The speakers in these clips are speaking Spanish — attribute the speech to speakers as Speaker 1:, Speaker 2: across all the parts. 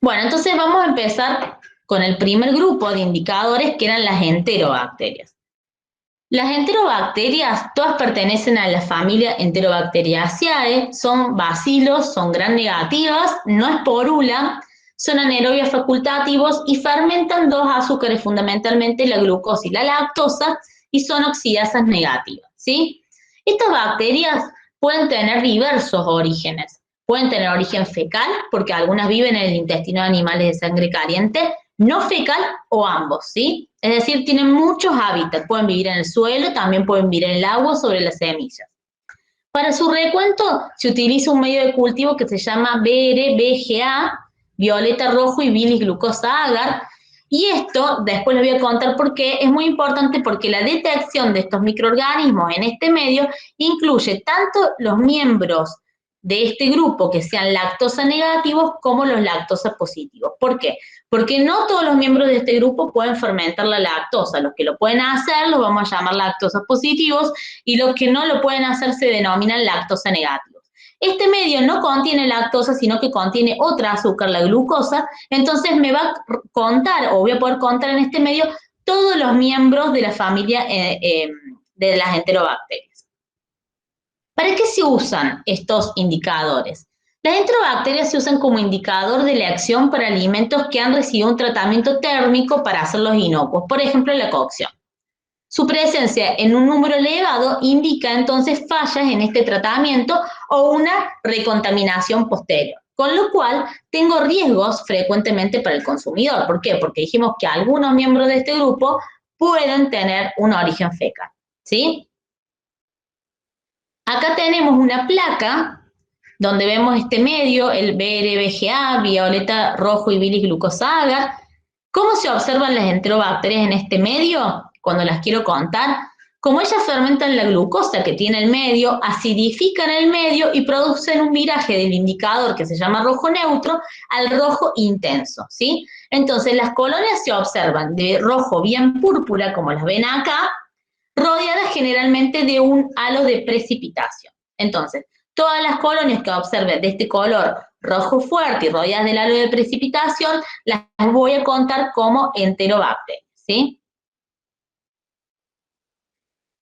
Speaker 1: Bueno, entonces vamos a empezar con el primer grupo de indicadores, que eran las enterobacterias. Las enterobacterias todas pertenecen a la familia Enterobacteriaceae, son bacilos, son gram negativas, no esporulan, son anaerobios facultativos y fermentan dos azúcares, fundamentalmente la glucosa y la lactosa, y son oxidasas negativas, ¿sí? Estas bacterias pueden tener diversos orígenes. Pueden tener origen fecal, porque algunas viven en el intestino de animales de sangre caliente, no fecal o ambos, ¿sí? Es decir, tienen muchos hábitats, pueden vivir en el suelo, también pueden vivir en el agua, sobre las semillas. Para su recuento se utiliza un medio de cultivo que se llama BRBGA, violeta rojo y bilis glucosa agar, y esto después les voy a contar por qué es muy importante, porque la detección de estos microorganismos en este medio incluye tanto los miembros de este grupo que sean lactosa negativos como los lactosa positivos. ¿Por qué? Porque no todos los miembros de este grupo pueden fermentar la lactosa. Los que lo pueden hacer los vamos a llamar lactosa positivos y los que no lo pueden hacer se denominan lactosa negativos. Este medio no contiene lactosa, sino que contiene otra azúcar, la glucosa, entonces me va a contar, o voy a poder contar en este medio, todos los miembros de la familia de las enterobacterias. ¿Para qué se usan estos indicadores? Las enterobacterias se usan como indicador de la acción para alimentos que han recibido un tratamiento térmico para hacerlos inocuos, por ejemplo, la cocción. Su presencia en un número elevado indica entonces fallas en este tratamiento o una recontaminación posterior, con lo cual tengo riesgos frecuentemente para el consumidor. ¿Por qué? Porque dijimos que algunos miembros de este grupo pueden tener un origen fecal, ¿sí? Acá tenemos una placa donde vemos este medio, el BRBGA, violeta rojo y bilis glucosa agar. ¿Cómo se observan las enterobacterias en este medio? Cuando las quiero contar, como ellas fermentan la glucosa que tiene el medio, acidifican el medio y producen un viraje del indicador que se llama rojo neutro al rojo intenso, ¿sí? Entonces las colonias se observan de rojo bien púrpura, como las ven acá, rodeadas generalmente de un halo de precipitación. Entonces, todas las colonias que observen de este color rojo fuerte y rodeadas del halo de precipitación, las voy a contar como enterobacterias, ¿sí?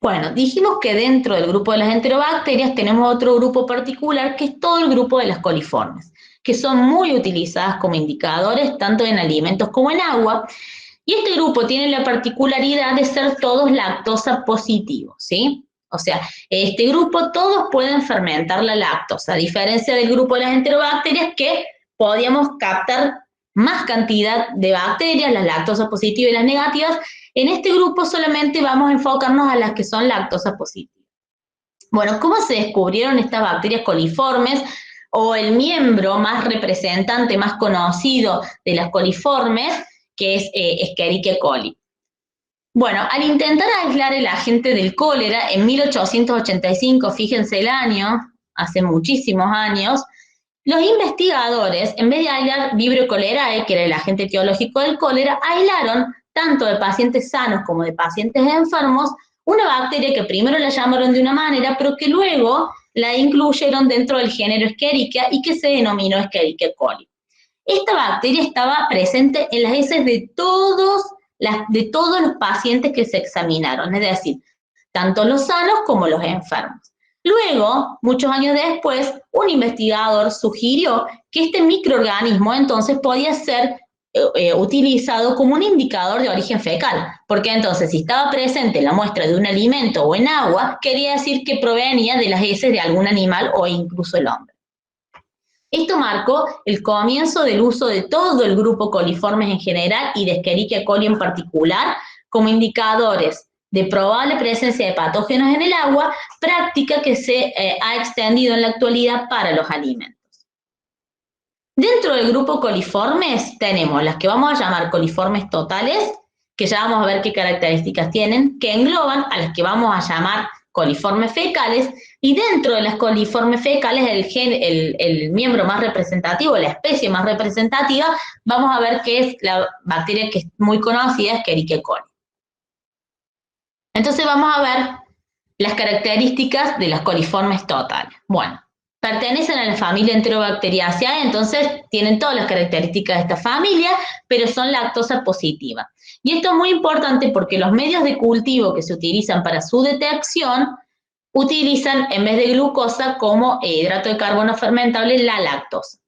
Speaker 1: Bueno, dijimos que dentro del grupo de las enterobacterias tenemos otro grupo particular, que es todo el grupo de las coliformes, que son muy utilizadas como indicadores tanto en alimentos como en agua, y este grupo tiene la particularidad de ser todos lactosa positivos, ¿sí? O sea, este grupo todos pueden fermentar la lactosa, a diferencia del grupo de las enterobacterias, que podíamos captar más cantidad de bacterias, las lactosas positivas y las negativas. En este grupo solamente vamos a enfocarnos a las que son lactosa positivas. Bueno, ¿cómo se descubrieron estas bacterias coliformes? O el miembro más representante, más conocido de las coliformes, que es Escherichia coli. Bueno, al intentar aislar el agente del cólera en 1885, fíjense el año, hace muchísimos años, los investigadores, en vez de aislar Vibrio cholerae, que era el agente etiológico del cólera, aislaron tanto de pacientes sanos como de pacientes enfermos una bacteria que primero la llamaron de una manera, pero que luego la incluyeron dentro del género Escherichia y que se denominó Escherichia coli. Esta bacteria estaba presente en las heces de todos los pacientes que se examinaron, es decir, tanto los sanos como los enfermos. Luego, muchos años después, un investigador sugirió que este microorganismo entonces podía ser utilizado como un indicador de origen fecal, porque entonces si estaba presente en la muestra de un alimento o en agua, quería decir que provenía de las heces de algún animal o incluso el hombre. Esto marcó el comienzo del uso de todo el grupo coliformes en general y de Escherichia coli en particular como indicadores de probable presencia de patógenos en el agua, práctica que se ha extendido en la actualidad para los alimentos. Dentro del grupo coliformes tenemos las que vamos a llamar coliformes totales, que ya vamos a ver qué características tienen, que engloban a las que vamos a llamar coliformes fecales, y dentro de las coliformes fecales, el miembro más representativo, la especie más representativa, vamos a ver que es la bacteria que es muy conocida, Escherichia coli. Entonces vamos a ver las características de las coliformes totales. Bueno, pertenecen a la familia Enterobacteriaceae, entonces tienen todas las características de esta familia, pero son lactosa positiva. Y esto es muy importante porque los medios de cultivo que se utilizan para su detección utilizan, en vez de glucosa, como hidrato de carbono fermentable, la lactosa.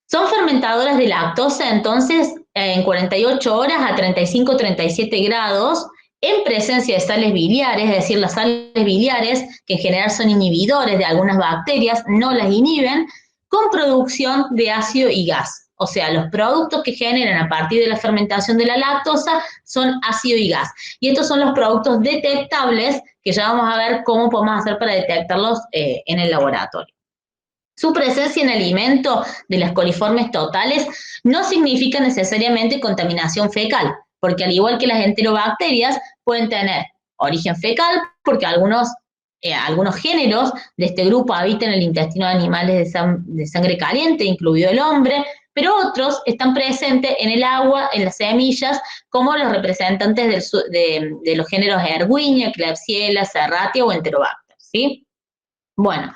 Speaker 1: Son fermentadoras de lactosa, entonces, en 48 horas a 35-37 grados, en presencia de sales biliares, es decir, las sales biliares, que en general son inhibidores de algunas bacterias, no las inhiben, con producción de ácido y gas. O sea, los productos que generan a partir de la fermentación de la lactosa son ácido y gas. Y estos son los productos detectables, que ya vamos a ver cómo podemos hacer para detectarlos en el laboratorio. Su presencia en alimento de las coliformes totales no significa necesariamente contaminación fecal, porque al igual que las enterobacterias pueden tener origen fecal, porque algunos géneros de este grupo habitan en el intestino de animales de sangre caliente, incluido el hombre, pero otros están presentes en el agua, en las semillas, como los representantes de los géneros Erwinia, Klebsiella, Serratia o Enterobacter, ¿sí? Bueno,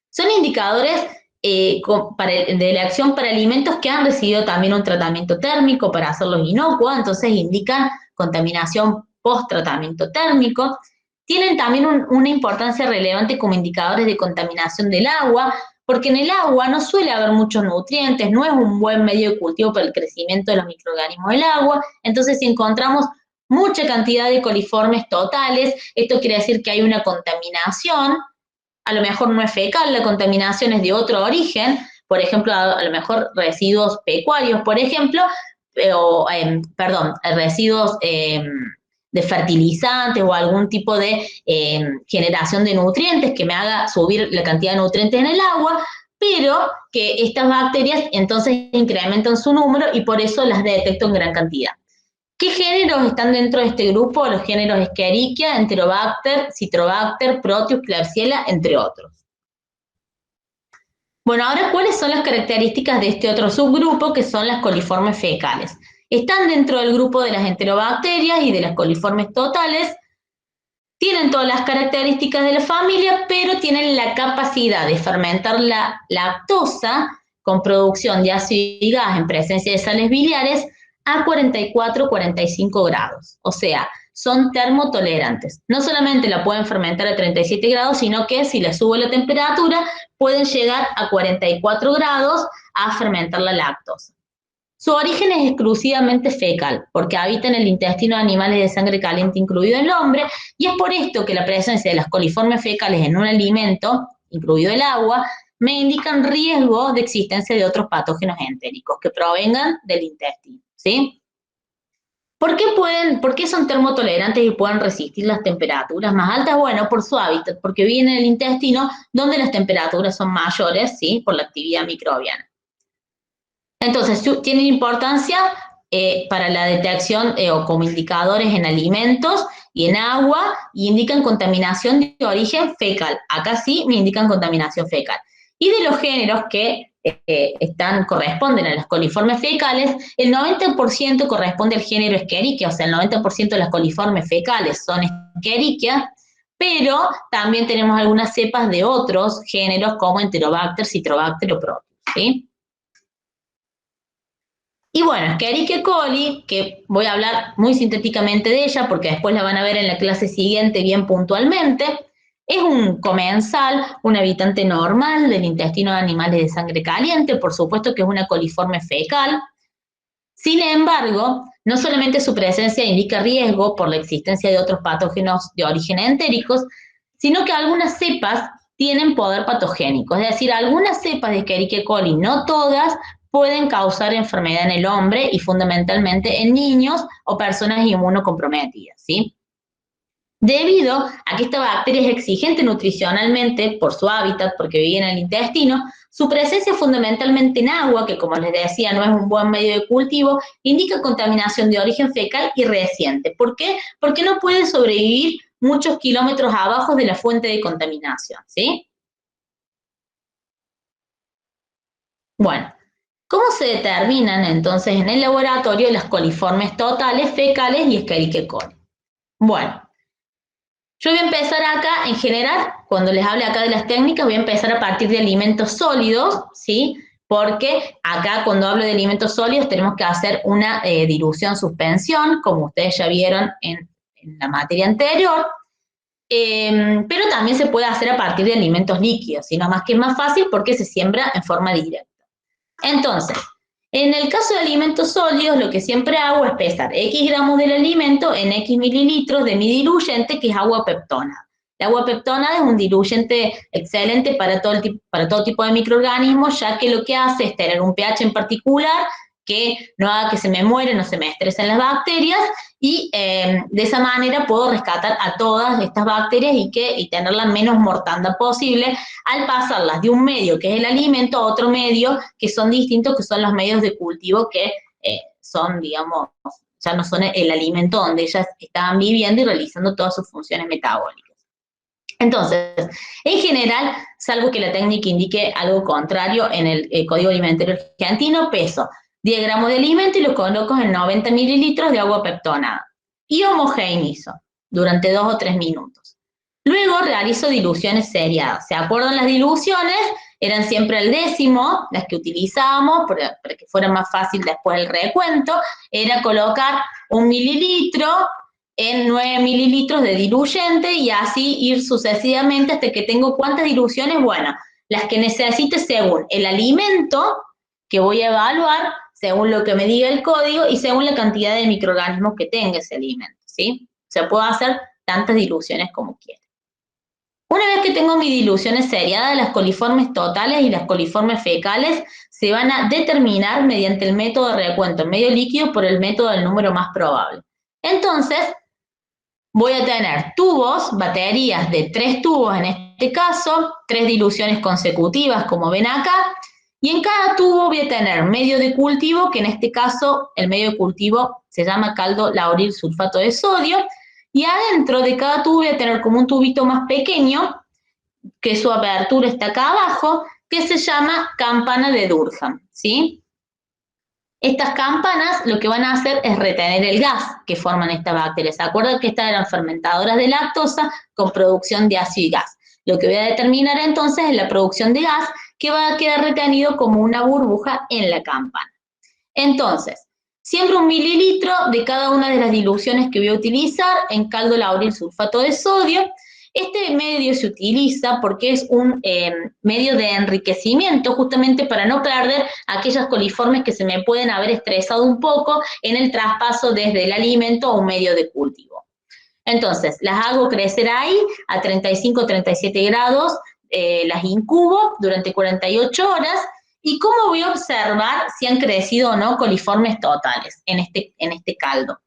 Speaker 1: son indicadores de la acción para alimentos que han recibido también un tratamiento térmico para hacerlos inocuos, entonces indican contaminación post-tratamiento térmico. Tienen también una importancia relevante como indicadores de contaminación del agua, porque en el agua no suele haber muchos nutrientes, no es un buen medio de cultivo para el crecimiento de los microorganismos del agua, entonces si encontramos mucha cantidad de coliformes totales, esto quiere decir que hay una contaminación. A lo mejor no es fecal, la contaminación es de otro origen, por ejemplo, a lo mejor residuos pecuarios, por ejemplo, residuos de fertilizantes o algún tipo de generación de nutrientes que me haga subir la cantidad de nutrientes en el agua, pero que estas bacterias entonces incrementan su número y por eso las detecto en gran cantidad. ¿Qué géneros están dentro de este grupo? Los géneros Escherichia, Enterobacter, Citrobacter, Proteus, Klebsiella, entre otros. Bueno, ahora, ¿cuáles son las características de este otro subgrupo, que son las coliformes fecales? Están dentro del grupo de las enterobacterias y de las coliformes totales, tienen todas las características de la familia, pero tienen la capacidad de fermentar la lactosa con producción de ácido y gas en presencia de sales biliares a 44-45 grados. O sea, son termotolerantes. No solamente la pueden fermentar a 37 grados, sino que si les subo la temperatura, pueden llegar a 44 grados a fermentar la lactosa. Su origen es exclusivamente fecal, porque habita en el intestino de animales de sangre caliente, incluido el hombre, y es por esto que la presencia de las coliformes fecales en un alimento, incluido el agua, me indican riesgo de existencia de otros patógenos entéricos que provengan del intestino, ¿sí? ¿Por qué son termotolerantes y pueden resistir las temperaturas más altas? Bueno, por su hábitat, porque viven en el intestino donde las temperaturas son mayores, ¿sí? Por la actividad microbiana. Entonces, tienen importancia para la detección o como indicadores en alimentos y en agua, y indican contaminación de origen fecal. Acá sí me indican contaminación fecal. Y de los géneros que corresponden a las coliformes fecales, el 90% corresponde al género Escherichia, o sea, el 90% de las coliformes fecales son Escherichia, pero también tenemos algunas cepas de otros géneros como Enterobacter, Citrobacter o Proteus, ¿sí? Y bueno, Escherichia coli, que voy a hablar muy sintéticamente de ella porque después la van a ver en la clase siguiente bien puntualmente, es un comensal, un habitante normal del intestino de animales de sangre caliente, por supuesto que es una coliforme fecal. Sin embargo, no solamente su presencia indica riesgo por la existencia de otros patógenos de origen entéricos, sino que algunas cepas tienen poder patogénico, es decir, algunas cepas de Escherichia coli, no todas, pueden causar enfermedad en el hombre y fundamentalmente en niños o personas inmunocomprometidas, ¿sí? Debido a que esta bacteria es exigente nutricionalmente por su hábitat, porque vive en el intestino, su presencia fundamentalmente en agua, que como les decía no es un buen medio de cultivo, indica contaminación de origen fecal y reciente. ¿Por qué? Porque no puede sobrevivir muchos kilómetros abajo de la fuente de contaminación, ¿sí? Bueno, ¿cómo se determinan entonces en el laboratorio las coliformes totales, fecales y Escherichia coli? Bueno, Yo voy a empezar acá, en general, cuando les hable acá de las técnicas, voy a empezar a partir de alimentos sólidos, ¿sí? Porque acá cuando hablo de alimentos sólidos tenemos que hacer una dilución-suspensión, como ustedes ya vieron en la materia anterior, pero también se puede hacer a partir de alimentos líquidos, sino más que es más fácil porque se siembra en forma directa. Entonces, en el caso de alimentos sólidos, lo que siempre hago es pesar X gramos del alimento en X mililitros de mi diluyente, que es agua peptonada. El agua peptonada es un diluyente excelente para todo tipo de microorganismos, ya que lo que hace es tener un pH en particular que no haga que se me mueren o se me estresen las bacterias, y de esa manera puedo rescatar a todas estas bacterias y tener la menos mortandad posible al pasarlas de un medio que es el alimento a otro medio que son distintos, que son los medios de cultivo que son, digamos, ya no son el alimento donde ellas estaban viviendo y realizando todas sus funciones metabólicas. Entonces, en general, salvo que la técnica indique algo contrario, en el Código Alimentario Argentino peso 10 gramos de alimento y lo coloco en 90 mililitros de agua peptonada y homogeneizo durante 2 o 3 minutos. Luego realizo diluciones seriadas. ¿Se acuerdan las diluciones? Eran siempre al décimo, las que utilizábamos, para que fuera más fácil después el recuento, era colocar 1 mililitro en 9 mililitros de diluyente y así ir sucesivamente hasta que tengo ¿cuántas diluciones? Bueno, las que necesite según el alimento que voy a evaluar, según lo que me diga el código y según la cantidad de microorganismos que tenga ese alimento, ¿sí? O sea, puedo hacer tantas diluciones como quiera. Una vez que tengo mis diluciones seriadas, las coliformes totales y las coliformes fecales se van a determinar mediante el método de recuento en medio líquido por el método del número más probable. Entonces, voy a tener tubos, baterías de 3 tubos en este caso, 3 diluciones consecutivas como ven acá, y en cada tubo voy a tener medio de cultivo, que en este caso el medio de cultivo se llama caldo lauril sulfato de sodio, y adentro de cada tubo voy a tener como un tubito más pequeño, que su apertura está acá abajo, que se llama campana de Durham, ¿sí? Estas campanas lo que van a hacer es retener el gas que forman estas bacterias. ¿Se acuerdan que estas eran fermentadoras de lactosa con producción de ácido y gas? Lo que voy a determinar entonces es la producción de gas que va a quedar retenido como una burbuja en la campana. Entonces, siembro 1 mililitro de cada una de las diluciones que voy a utilizar en caldo lauril sulfato de sodio. Este medio se utiliza porque es un medio de enriquecimiento justamente para no perder aquellas coliformes que se me pueden haber estresado un poco en el traspaso desde el alimento a un medio de cultivo. Entonces, las hago crecer ahí a 35-37 grados, las incubo durante 48 horas. ¿Y cómo voy a observar si han crecido o no coliformes totales en este caldo?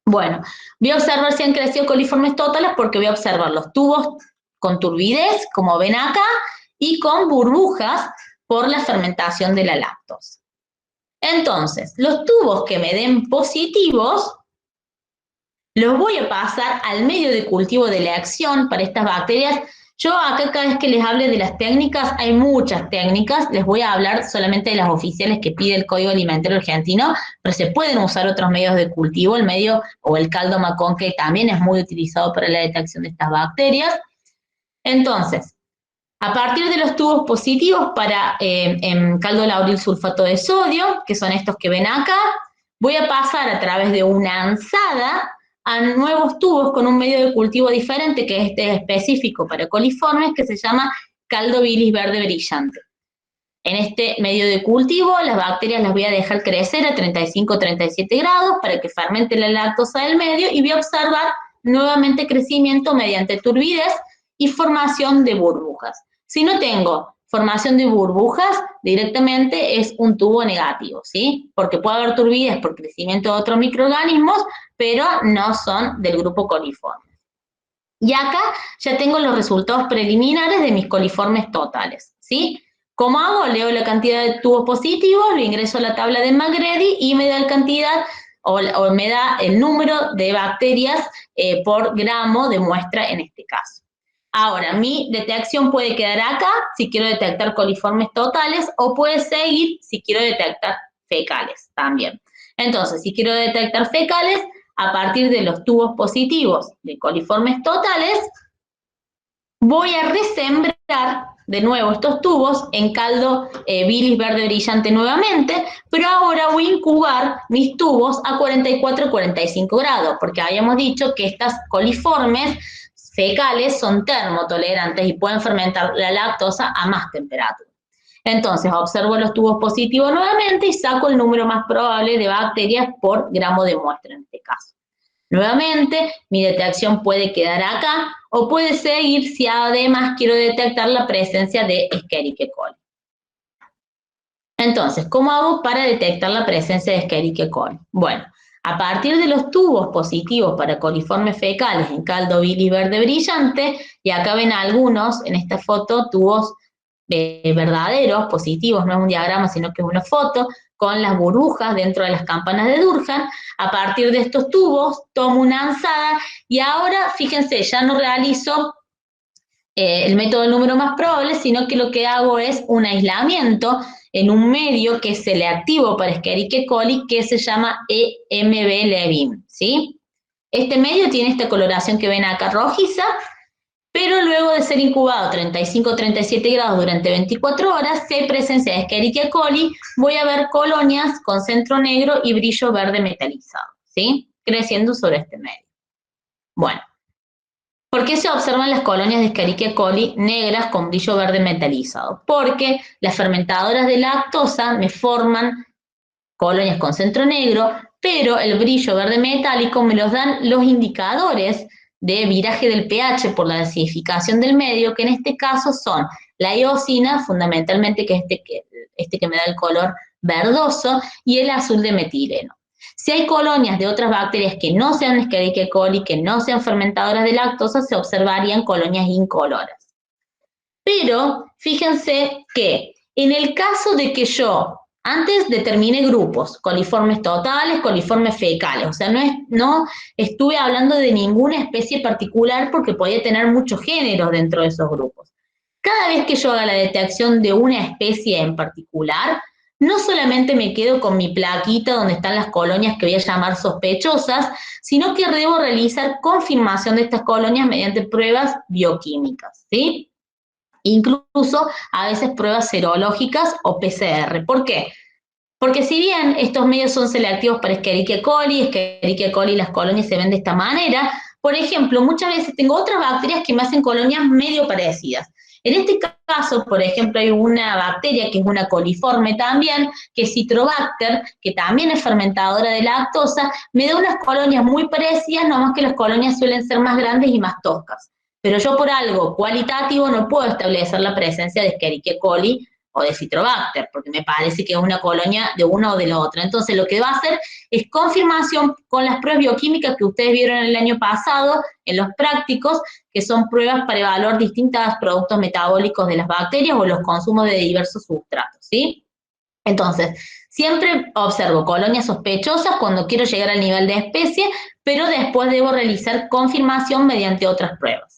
Speaker 1: Bueno, voy a observar si han crecido coliformes totales porque voy a observar los tubos con turbidez, como ven acá, y con burbujas por la fermentación de la lactosa. Entonces, los tubos que me den positivos, los voy a pasar al medio de cultivo de elección para estas bacterias. Yo acá cada vez que les hable de las técnicas, hay muchas técnicas, les voy a hablar solamente de las oficiales que pide el Código Alimentario Argentino, pero se pueden usar otros medios de cultivo, el medio o el caldo Macón, que también es muy utilizado para la detección de estas bacterias. Entonces, a partir de los tubos positivos para en caldo lauril sulfato de sodio, que son estos que ven acá, voy a pasar a través de una ansada a nuevos tubos con un medio de cultivo diferente, que este es específico para coliformes, que se llama caldo bilis verde brillante. En este medio de cultivo, las bacterias las voy a dejar crecer a 35-37 grados para que fermente la lactosa del medio y voy a observar nuevamente crecimiento mediante turbidez y formación de burbujas. Si no tengo formación de burbujas, directamente es un tubo negativo, ¿sí? Porque puede haber turbidez por crecimiento de otros microorganismos, pero no son del grupo coliformes. Y acá ya tengo los resultados preliminares de mis coliformes totales, ¿sí? ¿Cómo hago? Leo la cantidad de tubos positivos, lo ingreso a la tabla de McGrady y me da la cantidad o me da el número de bacterias por gramo de muestra en este caso. Ahora, mi detección puede quedar acá si quiero detectar coliformes totales o puede seguir si quiero detectar fecales también. Entonces, si quiero detectar fecales, a partir de los tubos positivos de coliformes totales, voy a resembrar de nuevo estos tubos en caldo bilis verde brillante nuevamente, pero ahora voy a incubar mis tubos a 44-45 grados, porque habíamos dicho que estas coliformes fecales son termotolerantes y pueden fermentar la lactosa a más temperatura. Entonces observo los tubos positivos nuevamente y saco el número más probable de bacterias por gramo de muestra en este caso. Nuevamente, mi detección puede quedar acá o puede seguir si además quiero detectar la presencia de Escherichia coli. Entonces, ¿cómo hago para detectar la presencia de Escherichia coli? Bueno, a partir de los tubos positivos para coliformes fecales en caldo bilis verde brillante, y acá ven algunos en esta foto, tubos verdaderos, positivos, no es un diagrama, sino que es una foto, con las burbujas dentro de las campanas de Durkheim. A partir de estos tubos tomo una anzada y ahora, fíjense, ya no realizo el método del número más probable, sino que lo que hago es un aislamiento en un medio que es selectivo para Escherichia coli, que se llama EMB-Levin, ¿sí? Este medio tiene esta coloración que ven acá rojiza, pero luego de ser incubado 35-37 grados durante 24 horas, si hay presencia de Escherichia coli, voy a ver colonias con centro negro y brillo verde metalizado, ¿sí? Creciendo sobre este medio. Bueno, ¿por qué se observan las colonias de Escherichia coli negras con brillo verde metalizado? Porque las fermentadoras de lactosa me forman colonias con centro negro, pero el brillo verde metálico me los dan los indicadores de viraje del pH por la acidificación del medio, que en este caso son la eosina, fundamentalmente, que es este que me da el color verdoso, y el azul de metileno. Si hay colonias de otras bacterias que no sean Escherichia coli, que no sean fermentadoras de lactosa, se observarían colonias incoloras. Pero fíjense que en el caso de que yo antes determiné grupos, coliformes totales, coliformes fecales, o sea, no estuve hablando de ninguna especie particular porque podía tener muchos géneros dentro de esos grupos. Cada vez que yo haga la detección de una especie en particular, no solamente me quedo con mi plaquita donde están las colonias que voy a llamar sospechosas, sino que debo realizar confirmación de estas colonias mediante pruebas bioquímicas, ¿sí? Incluso a veces pruebas serológicas o PCR. ¿Por qué? Porque si bien estos medios son selectivos para Escherichia coli, las colonias se ven de esta manera, por ejemplo, muchas veces tengo otras bacterias que me hacen colonias medio parecidas. En este caso, por ejemplo, hay una bacteria que es una coliforme también, que es Citrobacter, que también es fermentadora de lactosa, me da unas colonias muy parecidas, nomás que las colonias suelen ser más grandes y más toscas. Pero yo por algo cualitativo no puedo establecer la presencia de Escherichia coli o de Citrobacter, porque me parece que es una colonia de una o de la otra. Entonces lo que va a hacer es confirmación con las pruebas bioquímicas que ustedes vieron el año pasado en los prácticos, que son pruebas para evaluar distintos productos metabólicos de las bacterias o los consumos de diversos sustratos, ¿sí? Entonces, siempre observo colonias sospechosas cuando quiero llegar al nivel de especie, pero después debo realizar confirmación mediante otras pruebas.